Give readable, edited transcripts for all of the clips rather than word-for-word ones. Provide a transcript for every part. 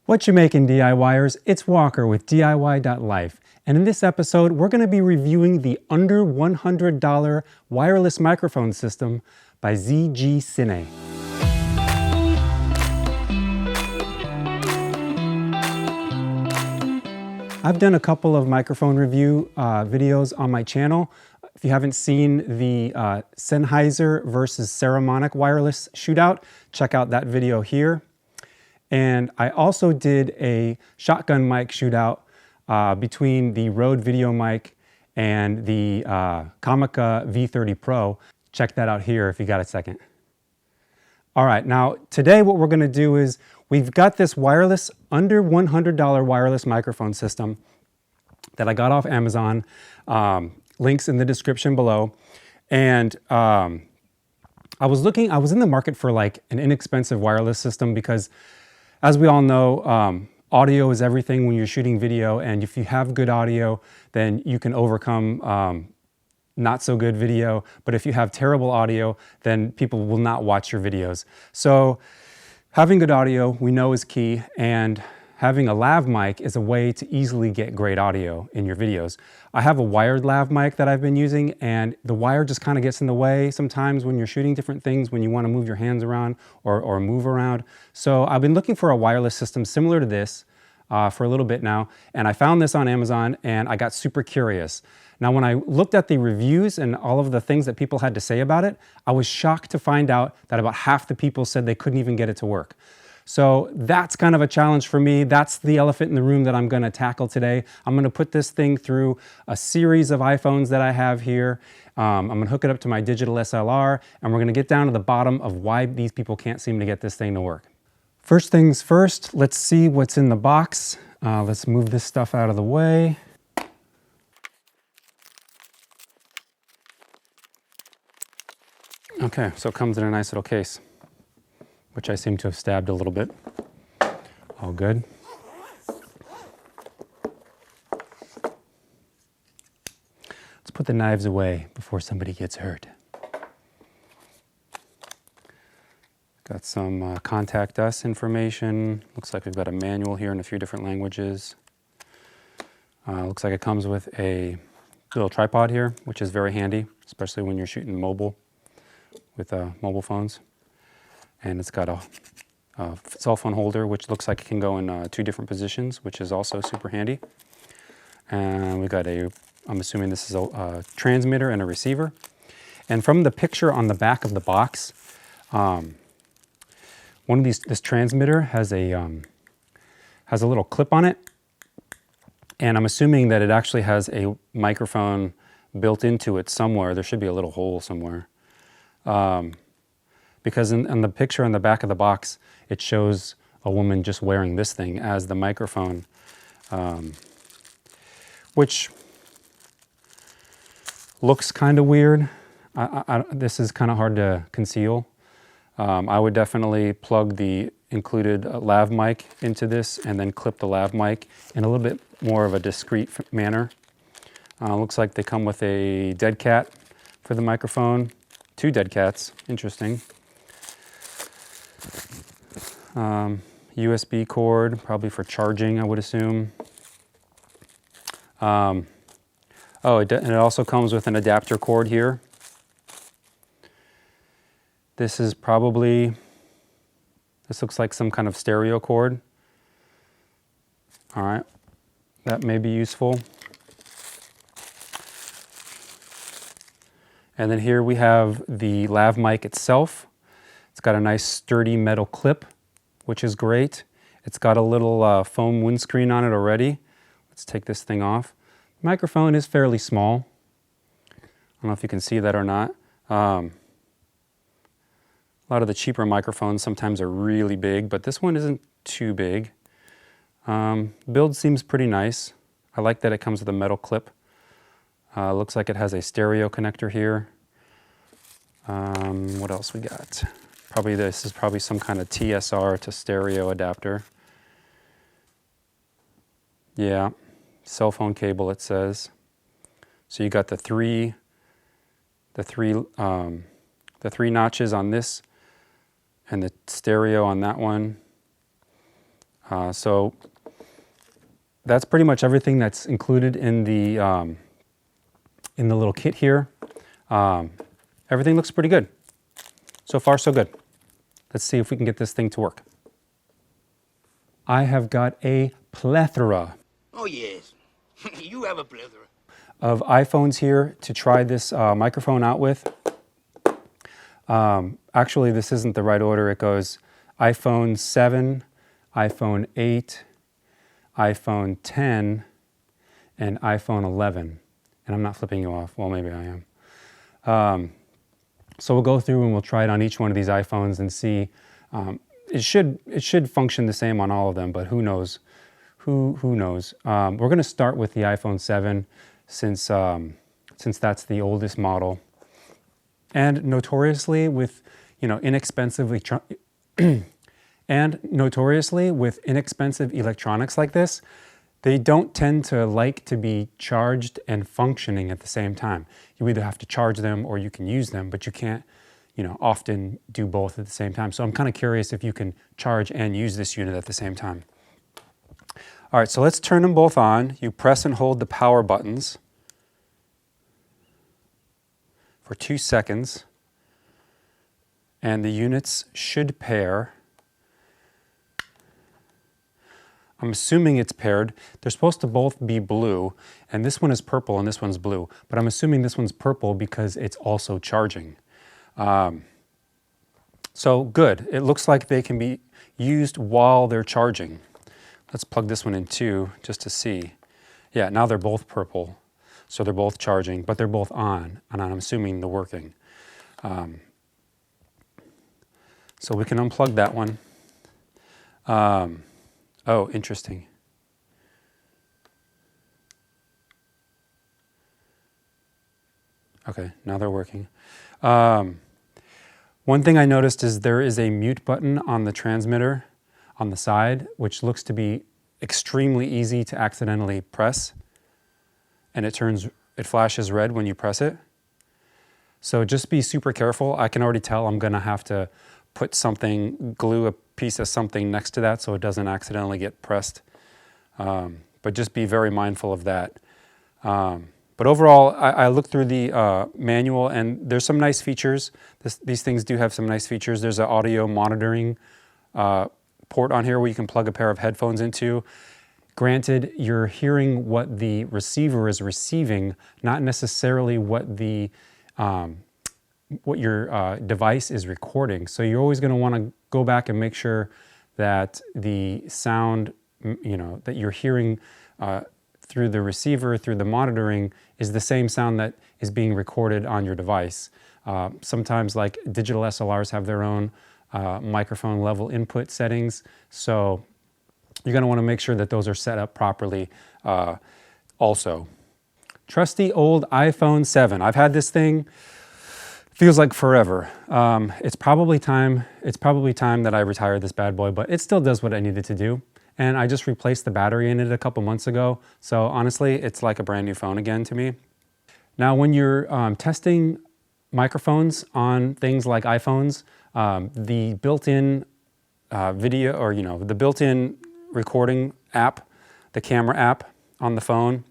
What you making, DIYers? It's Walker with DIWHY.LIFE, and in this episode we're going to be reviewing the under $100 wireless microphone system by ZGCINE. I've done a couple of microphone review videos on my channel. If you haven't seen the Sennheiser versus Saramonic wireless shootout, check out that video here. And I also did a shotgun mic shootout between the Rode video mic and the Comica V30 Pro. Check that out here if you got a second. All right, now today what we're gonna do is we've got this wireless, under $100 wireless microphone system that I got off Amazon. Links in the description below. And I was in the market for like an inexpensive wireless system because, as we all know, audio is everything when you're shooting video, and if you have good audio, then you can overcome not so good video. But if you have terrible audio, then people will not watch your videos. So having good audio, we know, is key, and having a lav mic is a way to easily get great audio in your videos. I have a wired lav mic that I've been using, and the wire just kind of gets in the way sometimes when you're shooting different things, when you want to move your hands around or move around. So I've been looking for a wireless system similar to this for a little bit now, and I found this on Amazon and I got super curious. Now, when I looked at the reviews and all of the things that people had to say about it, I was shocked to find out that about half the people said they couldn't even get it to work. So that's kind of a challenge for me. That's the elephant in the room that I'm going to tackle today. I'm going to put this thing through a series of iPhones that I have here. I'm going to hook it up to my digital SLR, and we're going to get down to the bottom of why these people can't seem to get this thing to work. First things first, let's see what's in the box. Let's move this stuff out of the way. Okay, so it comes in a nice little case, which I seem to have stabbed a little bit. All good. Let's put the knives away before somebody gets hurt. Got some contact us information. Looks like we've got a manual here in a few different languages. Looks like it comes with a little tripod here, which is very handy, especially when you're shooting mobile with mobile phones. And it's got a cell phone holder, which looks like it can go in 2 different positions, which is also super handy. And we got I'm assuming this is a transmitter and a receiver. And from the picture on the back of the box, this transmitter has a little clip on it. And I'm assuming that it actually has a microphone built into it somewhere. There should be a little hole somewhere. Because in the picture on the back of the box, it shows a woman just wearing this thing as the microphone, which looks kind of weird. This is kind of hard to conceal. I would definitely plug the included lav mic into this and then clip the lav mic in a little bit more of a discreet manner. Looks like they come with a dead cat for the microphone. 2 dead cats, interesting. USB cord, probably for charging, I would assume. And it also comes with an adapter cord here. This looks like some kind of stereo cord. All right, that may be useful. And then here we have the lav mic itself. It's got a nice sturdy metal clip, which is great. It's got a little foam windscreen on it already. Let's take this thing off. The microphone is fairly small. I don't know if you can see that or not. A lot of the cheaper microphones sometimes are really big, but this one isn't too big. Build seems pretty nice. I like that it comes with a metal clip. Looks like it has a stereo connector here. What else we got? This is probably some kind of TSR to stereo adapter. Yeah, cell phone cable, it says. So you got the three notches on this and the stereo on that one. So that's pretty much everything that's included in the little kit here. Everything looks pretty good. So far, so good. Let's see if we can get this thing to work. I have got a plethora. Oh, yes. You have a plethora. Of iPhones here to try this microphone out with. Actually, this isn't the right order. It goes iPhone 7, iPhone 8, iPhone 10, and iPhone 11. And I'm not flipping you off. Well, maybe I am. So we'll go through and we'll try it on each one of these iPhones and see. It should function the same on all of them, but who knows? Who knows? We're going to start with the iPhone 7 since that's the oldest model. And notoriously with inexpensive electronics like this, they don't tend to like to be charged and functioning at the same time. You either have to charge them or you can use them, but you can't, often do both at the same time. So I'm kind of curious if you can charge and use this unit at the same time. All right, so let's turn them both on. You press and hold the power buttons for 2 seconds, and the units should pair. I'm assuming it's paired. They're supposed to both be blue, and this one is purple and this one's blue, but I'm assuming this one's purple because it's also charging. So good. It looks like they can be used while they're charging. Let's plug this one in too, just to see. Yeah, now they're both purple, so they're both charging, but they're both on, and I'm assuming they're working. So we can unplug that one. Oh, interesting. Okay, now they're working. One thing I noticed is there is a mute button on the transmitter on the side, which looks to be extremely easy to accidentally press, and it flashes red when you press it. So just be super careful. I can already tell I'm gonna have to put something, glue a piece of something next to that so it doesn't accidentally get pressed. But just be very mindful of that. But overall, I looked through the manual, and there's some nice features. These things do have some nice features. There's an audio monitoring port on here where you can plug a pair of headphones into. Granted, you're hearing what the receiver is receiving, not necessarily what your device is recording. So you're always going to want to go back and make sure that the sound, that you're hearing through the receiver, through the monitoring, is the same sound that is being recorded on your device. Sometimes, like digital SLRs have their own microphone level input settings, so you're going to want to make sure that those are set up properly also. Trusty old iPhone 7. I've had this thing, feels like forever. It's probably time that I retire this bad boy, but it still does what I needed to do. And I just replaced the battery in it a couple months ago. So honestly, it's like a brand new phone again to me. Now, when you're testing microphones on things like iPhones, the built-in video, or the built-in recording app, the camera app on the phone,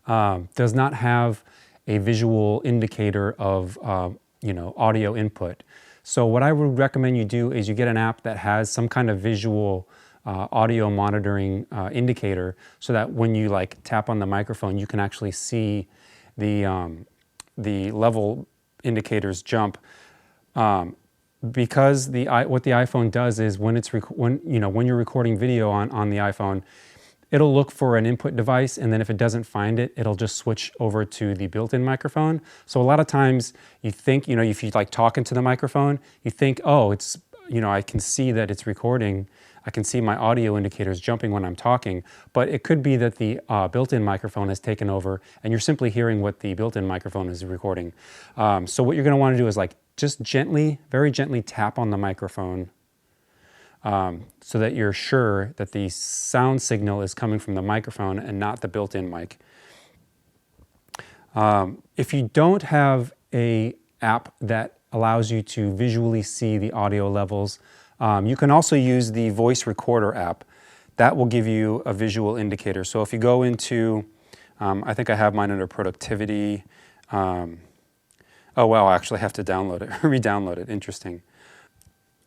does not have a visual indicator of audio input. So what I would recommend you do is you get an app that has some kind of visual audio monitoring indicator, so that when you tap on the microphone, you can actually see the level indicators jump. Because what the iPhone does is when you're recording video on the iPhone, it'll look for an input device, and then if it doesn't find it, it'll just switch over to the built-in microphone. So a lot of times you think, if you talking to the microphone, you think, oh, it's, I can see that it's recording. I can see my audio indicators jumping when I'm talking, but it could be that the built-in microphone has taken over and you're simply hearing what the built-in microphone is recording. So what you're gonna wanna do is just gently, very gently tap on the microphone so that you're sure that the sound signal is coming from the microphone and not the built-in mic. If you don't have an app that allows you to visually see the audio levels, You can also use the voice recorder app. That will give you a visual indicator. So if you go into, I think I have mine under productivity. Oh wow, I actually have to download it, re-download it, interesting.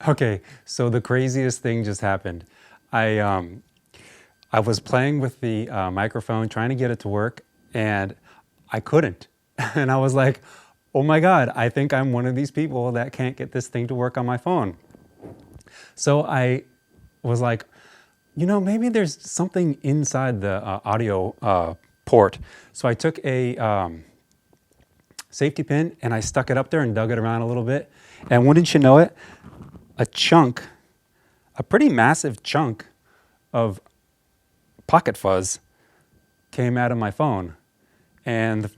Okay, so the craziest thing just happened. I was playing with the microphone, trying to get it to work, and I couldn't. And I was like, oh my God, I think I'm one of these people that can't get this thing to work on my phone. So I was like, you know, maybe there's something inside the audio port. So I took a safety pin and I stuck it up there and dug it around a little bit. And wouldn't you know it, a chunk, a pretty massive chunk of pocket fuzz came out of my phone. And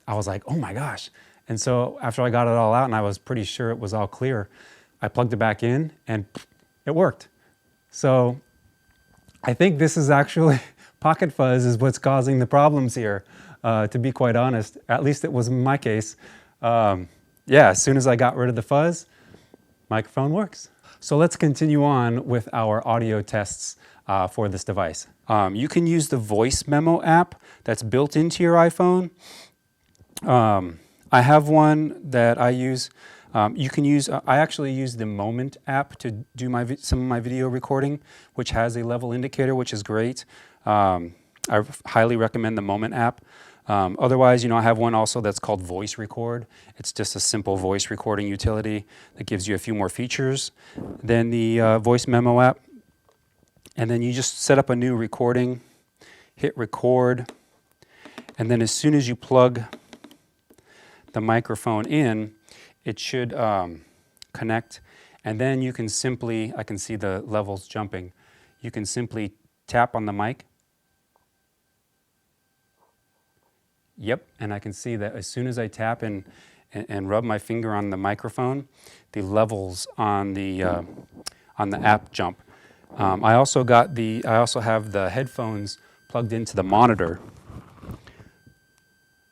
I was like, oh my gosh. And so after I got it all out and I was pretty sure it was all clear, I plugged it back in and it worked. So I think this is actually, pocket fuzz is what's causing the problems here, to be quite honest. At least it was in my case. Yeah, as soon as I got rid of the fuzz, microphone works. So let's continue on with our audio tests for this device. You can use the voice memo app that's built into your iPhone. I have one that I use. You can use, I actually use the Moment app to do some of my video recording, which has a level indicator, which is great. I highly recommend the Moment app. Otherwise, you know, I have one also that's called Voice Record. It's just a simple voice recording utility that gives you a few more features than the Voice Memo app. And then you just set up a new recording, hit record, and then as soon as you plug the microphone in, it should connect, and then you can simply, I can see the levels jumping, you can simply tap on the mic. Yep, and I can see that as soon as I tap and rub my finger on the microphone, the levels on the app jump. I also have the headphones plugged into the monitor,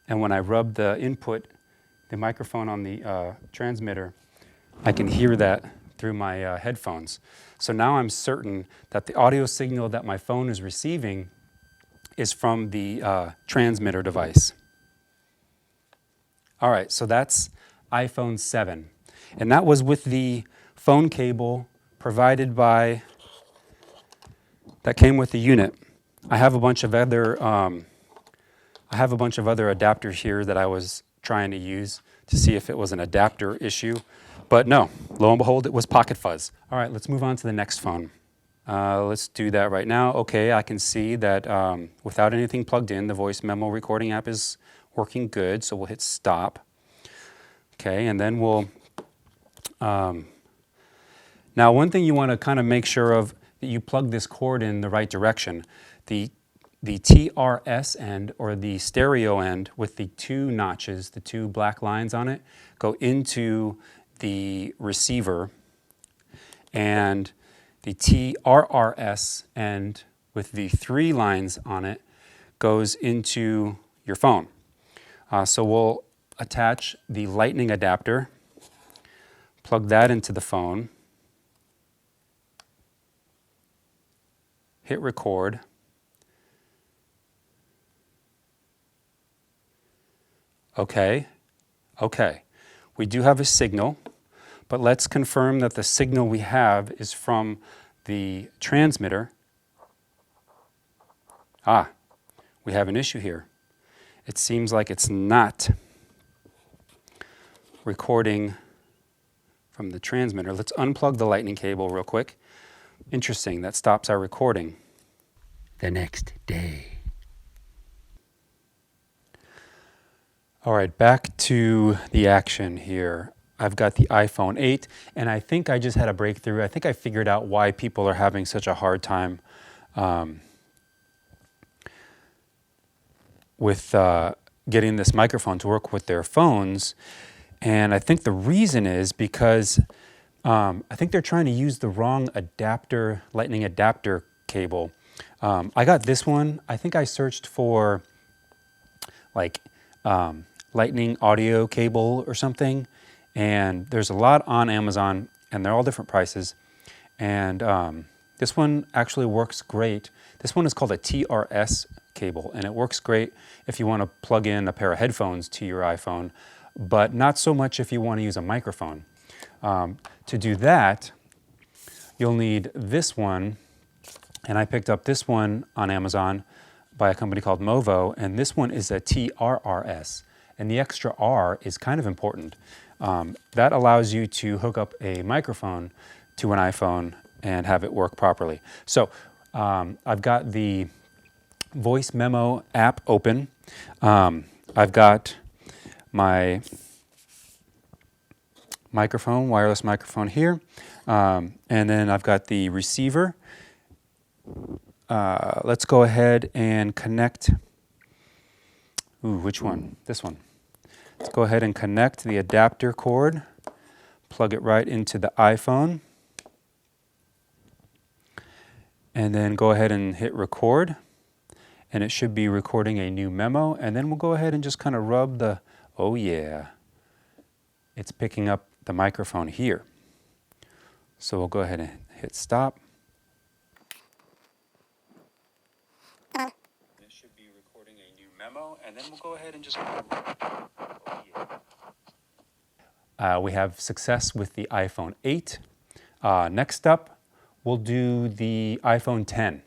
and when I rub the input, the microphone on the transmitter, I can hear that through my headphones. So now I'm certain that the audio signal that my phone is receiving is from the transmitter device. All right, so that's iPhone 7. And that was with the phone cable provided by, that came with the unit. I have a bunch of other adapters here that I was trying to use to see if it was an adapter issue, but no, lo and behold, it was pocket fuzz. All right, let's move on to the next phone. Let's do that right now. Okay, I can see that without anything plugged in, the voice memo recording app is working good, so we'll hit stop. Okay, and then we'll, now one thing you want to kind of make sure of, that you plug this cord in the right direction. The TRS end, or the stereo end with the two notches, the two black lines on it, go into the receiver, and the TRRS end with the three lines on it goes into your phone. So we'll attach the lightning adapter, plug that into the phone, hit record. Okay, we do have a signal, but let's confirm that the signal we have is from the transmitter. We have an issue here. It seems like it's not recording from the transmitter. Let's unplug the lightning cable real quick. Interesting, that stops our recording. The next day. All right, back to the action here. I've got the iPhone 8, and I think I just had a breakthrough. I think I figured out why people are having such a hard time with getting this microphone to work with their phones. And I think the reason is because I think they're trying to use the wrong adapter, lightning adapter cable. I got this one. I think I searched for like lightning audio cable or something, and there's a lot on Amazon, and they're all different prices. And this one actually works great. This one is called a TRS cable, and it works great if you want to plug in a pair of headphones to your iPhone, but not so much if you want to use a microphone. To do that, you'll need this one, and I picked up this one on Amazon by a company called Movo, and this one is a TRRS, and the extra R is kind of important. That allows you to hook up a microphone to an iPhone and have it work properly. So I've got the voice memo app open. I've got my microphone, wireless microphone here, and then I've got the receiver. Let's go ahead and connect. Ooh, which one? This one. Let's go ahead and connect the adapter cord, plug it right into the iPhone, and then go ahead and hit record, and it should be recording a new memo, and then we'll go ahead and just kind of rub the, oh yeah, it's picking up the microphone here. So we'll go ahead and hit stop. It should be recording a new memo, and then we'll go ahead and just, oh yeah. We have success with the iPhone 8. Next up, we'll do the iPhone 10.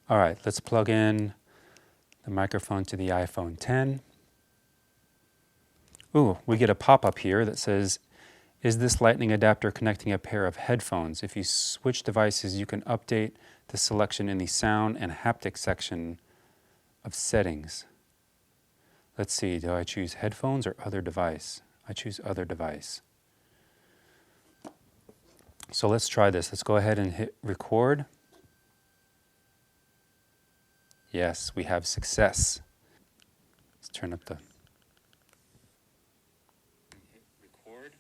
All right, let's plug in the microphone to the iPhone 10. Ooh, we get a pop-up here that says, is this lightning adapter connecting a pair of headphones? If you switch devices, you can update the selection in the sound and haptic section of settings. Let's see, do I choose headphones or other device? I choose other device. So let's try this. Let's go ahead and hit record. Yes, we have success. Let's turn up the... Hit record.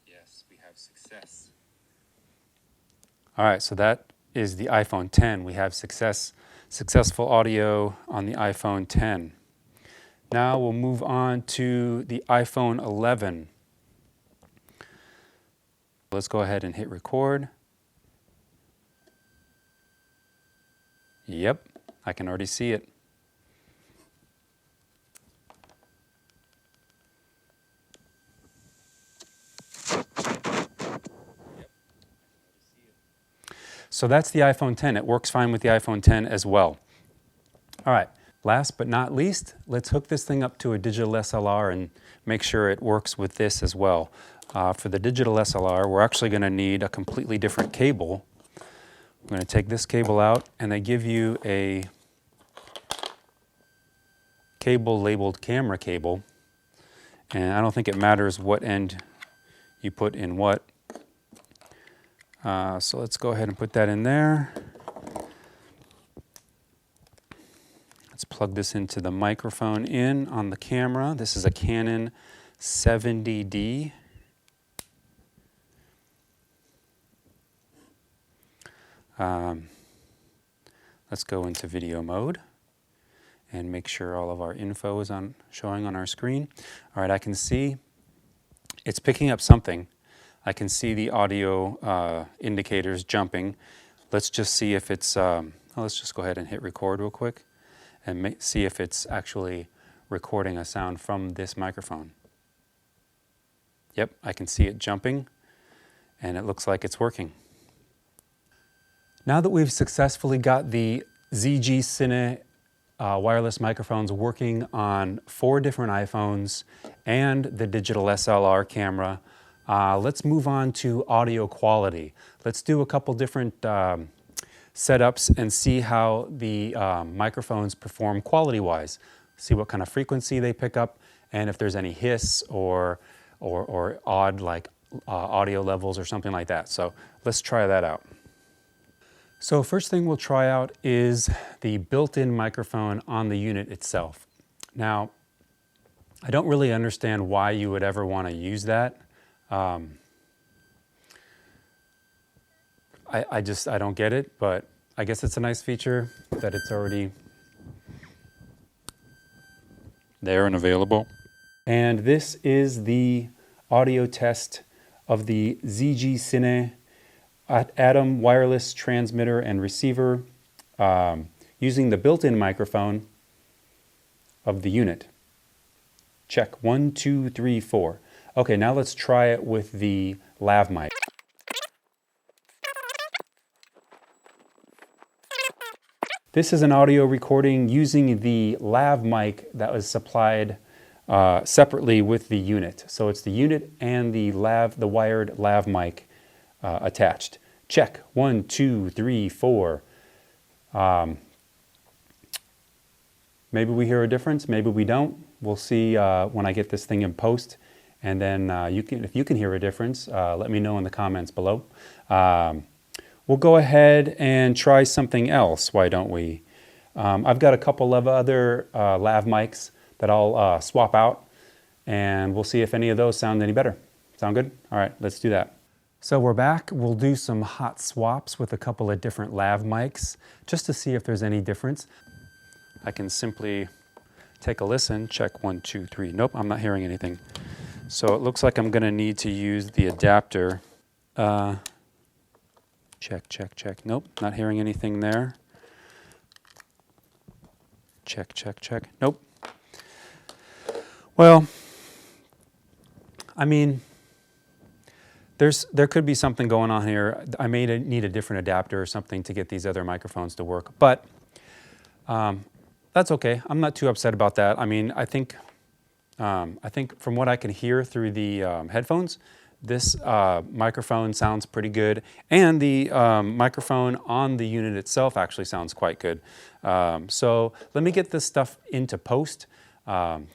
Yes, we have success. All right, so that is the iPhone 10. We have successful audio on the iPhone 10. Now we'll move on to the iPhone 11. Let's go ahead and hit record. Yep, I can already see it. So that's the iPhone 10. It works fine with the iPhone 10 as well. All right, last but not least, let's hook this thing up to a digital SLR and make sure it works with this as well. For the digital SLR, we're actually going to need a completely different cable. I'm going to take this cable out, and they give you a cable labeled camera cable. And I don't think it matters what end you put in what. So let's go ahead and put that in there. Let's plug this into the microphone in on the camera. This is a Canon 70D. Let's go into video mode and make sure all of our info is showing on our screen. All right, I can see it's picking up something. I can see the audio indicators jumping. Let's just see if it's, let's just go ahead and hit record real quick and see if it's actually recording a sound from this microphone. Yep, I can see it jumping, and it looks like it's working. Now that we've successfully got the ZGCINE wireless microphones working on 4 different iPhones and the digital SLR camera, let's move on to audio quality. Let's do a couple different setups and see how the microphones perform quality-wise. See what kind of frequency they pick up, and if there's any hiss or odd like audio levels or something like that. So let's try that out. So first thing we'll try out is the built-in microphone on the unit itself. Now, I don't really understand why you would ever want to use that. I don't get it, but I guess it's a nice feature that it's already there and available. And this is the audio test of the ZGCINE Atom wireless transmitter and receiver using the built-in microphone of the unit. Check 1, 2, 3, 4. Okay, now let's try it with the lav mic. This is an audio recording using the lav mic that was supplied separately with the unit. So it's the unit and the wired lav mic attached. Check 1, 2, 3, 4. Maybe we hear a difference, maybe we don't. We'll see when I get this thing in post. And then if you can hear a difference, let me know in the comments below. We'll go ahead and try something else, why don't we? I've got a couple of other lav mics that I'll swap out, and we'll see if any of those sound any better. Sound good? All right, let's do that. So we're back. We'll do some hot swaps with a couple of different lav mics, just to see if there's any difference. I can simply take a listen, check 1, 2, 3. Nope, I'm not hearing anything. So it looks like I'm gonna need to use the adapter. Check, check, check. Nope, not hearing anything there. Check, check, check. Nope. Well, I mean, there could be something going on here. I may need a different adapter or something to get these other microphones to work, but that's okay. I'm not too upset about that. I mean, I think from what I can hear through the headphones, this microphone sounds pretty good, and the microphone on the unit itself actually sounds quite good. So let me get this stuff into post,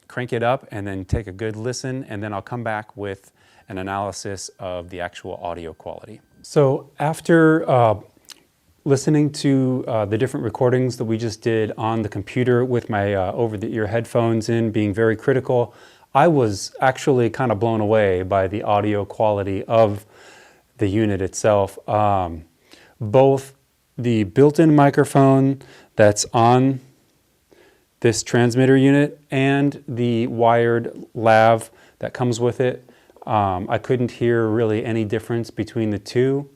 crank it up, and then take a good listen, and then I'll come back with an analysis of the actual audio quality. So after listening to the different recordings that we just did on the computer with my over-the-ear headphones in, being very critical, I was actually kind of blown away by the audio quality of the unit itself. Both the built-in microphone that's on this transmitter unit and the wired lav that comes with it, I couldn't hear really any difference between the two.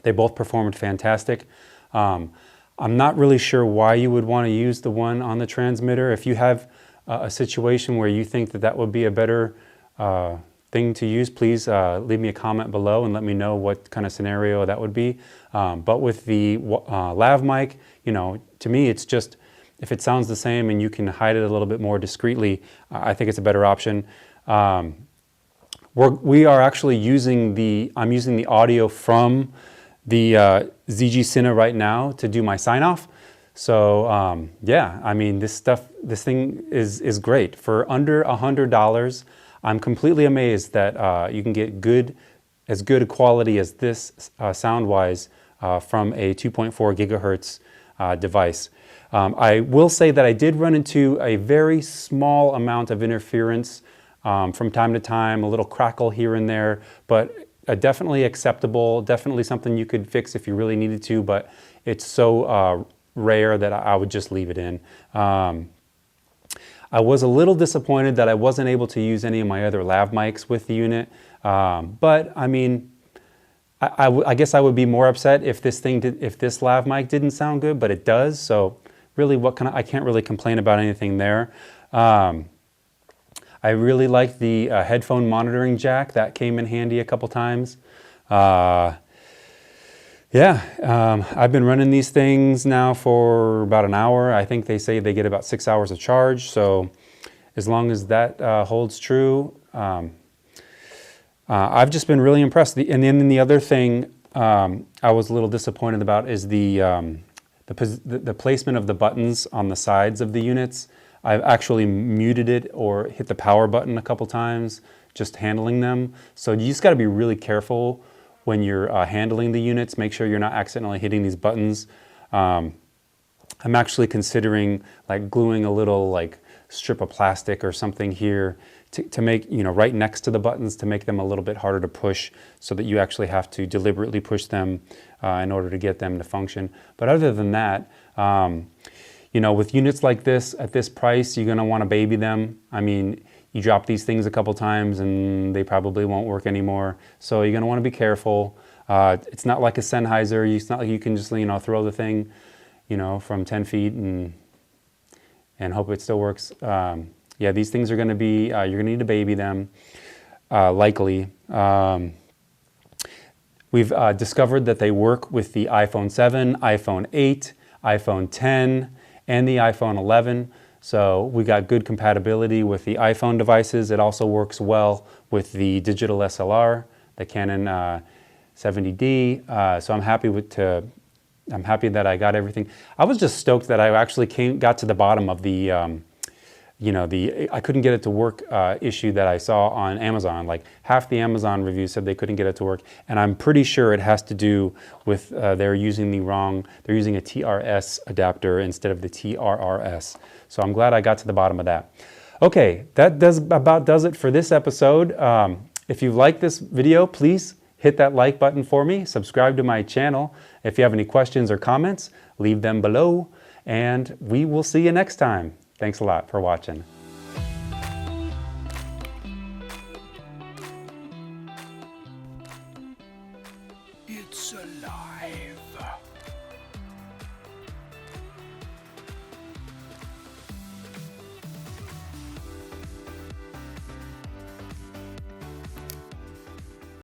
They both performed fantastic. I'm not really sure why you would want to use the one on the transmitter. If you have a situation where you think that that would be a better thing to use, please leave me a comment below and let me know what kind of scenario that would be. But with the lav mic, you know, to me it's just, if it sounds the same and you can hide it a little bit more discreetly, I think it's a better option. We are actually using I'm using the audio from the ZGCINE right now to do my sign-off. So yeah, I mean, this thing is great. For under $100, I'm completely amazed that you can get as good a quality as this sound-wise from a 2.4 gigahertz device. I will say that I did run into a very small amount of interference from time to time, a little crackle here and there, but definitely acceptable, definitely something you could fix if you really needed to, but it's so rare that I would just leave it in. I was a little disappointed that I wasn't able to use any of my other lav mics with the unit, but I mean, I guess I would be more upset if this lav mic didn't sound good, but it does. So really, I can't really complain about anything there. I really like the headphone monitoring jack. That came in handy a couple times. Yeah, I've been running these things now for about an hour. I think they say they get about 6 hours of charge. So as long as that holds true, I've just been really impressed. And then the other thing I was a little disappointed about is the placement of the buttons on the sides of the units. I've actually muted it or hit the power button a couple times just handling them. So you just got to be really careful when you're handling the units. Make sure you're not accidentally hitting these buttons. I'm actually considering like gluing a little like strip of plastic or something here to make, you know, right next to the buttons to make them a little bit harder to push, so that you actually have to deliberately push them in order to get them to function. But other than that, you know, with units like this, at this price, you're going to want to baby them. I mean, you drop these things a couple times and they probably won't work anymore. So you're gonna wanna be careful. It's not like a Sennheiser. It's not like you can just, you know, throw the thing, you know, from 10 feet and hope it still works. Yeah, these things are gonna be, you're gonna need to baby them, likely. We've discovered that they work with the iPhone 7, iPhone 8, iPhone 10, and the iPhone 11. So we got good compatibility with the iPhone devices. It also works well with the digital SLR, the Canon 70D. So I'm happy that I got everything. I was just stoked that I actually got to the bottom of the you know, I couldn't get it to work issue that I saw on Amazon. Like half the Amazon reviews said they couldn't get it to work, and I'm pretty sure it has to do with they're using a TRS adapter instead of the TRRS. So I'm glad I got to the bottom of that. Okay, that about does it for this episode. If you like this video, please hit that like button for me. Subscribe to my channel. If you have any questions or comments, leave them below, and we will see you next time. Thanks a lot for watching. It's alive.